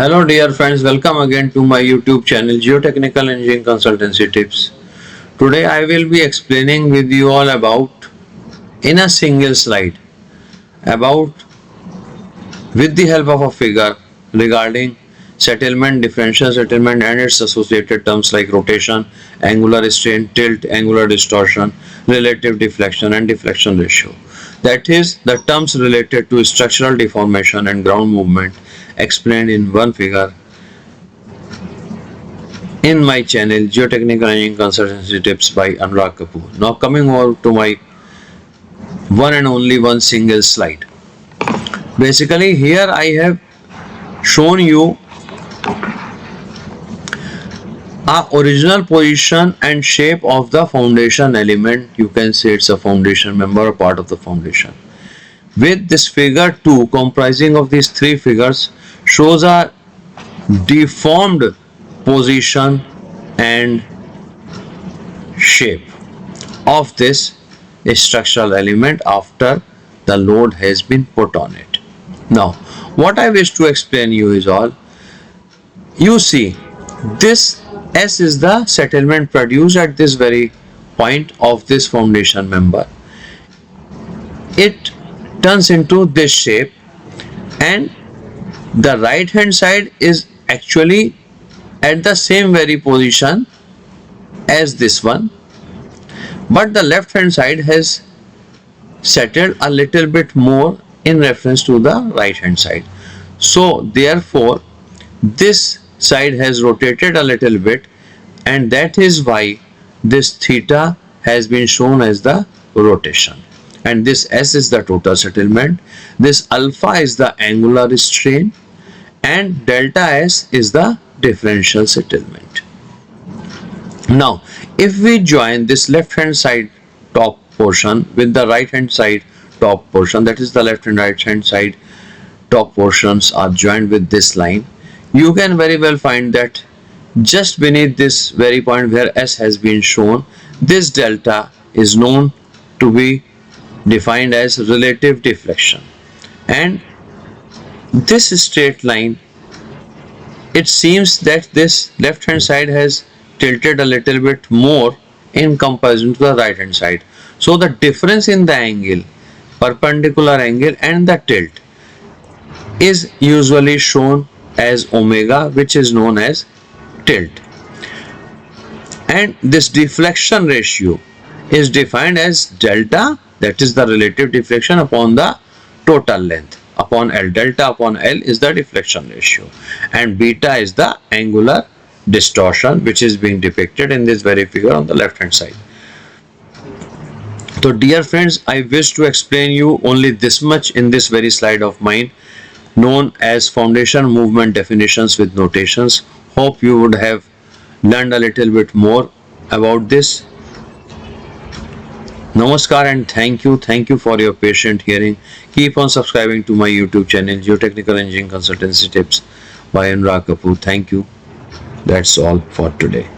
Hello dear friends, welcome again to my YouTube channel Geotechnical Engineering Consultancy Tips. Today I will be explaining with you all about, in a single slide, about with the help of a figure regarding settlement, differential settlement and its associated terms like rotation, angular strain, tilt, angular distortion, relative deflection and deflection ratio. That is, the terms related to structural deformation and ground movement explained in one figure in my channel Geotechnical Engineering Consultancy Tips by Anurag Kapoor. Now coming over to my one and only one single slide. Basically here I have shown you a original position and shape of the foundation element. You can say it's a foundation member or part of the foundation. With this figure 2 comprising of these three figures shows a deformed position and shape of this structural element after the load has been put on it. Now what I wish to explain you is all, you see this S is the settlement produced at this very point of this foundation member. It turns into this shape and the right hand side is actually at the same very position as this one, but the left hand side has settled a little bit more in reference to the right hand side. So therefore this side has rotated a little bit, and that is why this theta has been shown as the rotation, and this S is the total settlement, this alpha is the angular strain, and delta S is the differential settlement. Now if we join this left hand side top portion with the right hand side top portion, that is the left and right hand side top portions are joined with this line, you can very well find that just beneath this very point where S has been shown, this delta is known to be defined as relative deflection, and this straight line, it seems that this left hand side has tilted a little bit more in comparison to the right hand side. So the difference in the angle, perpendicular angle and the tilt is usually shown as omega, which is known as tilt, and this deflection ratio is defined as delta, that is the relative deflection upon the total length upon L. Delta upon L is the deflection ratio, and beta is the angular distortion, which is being depicted in this very figure on the left hand side. So dear friends, I wish to explain you only this much in this very slide of mine, known as foundation movement definitions with notations. Hope you would have learned a little bit more about this. Namaskar and thank you for your patient hearing. Keep on subscribing to my YouTube channel Geotechnical Engineering Consultancy Tips by Anurag Kapoor. Thank you. That's all for today.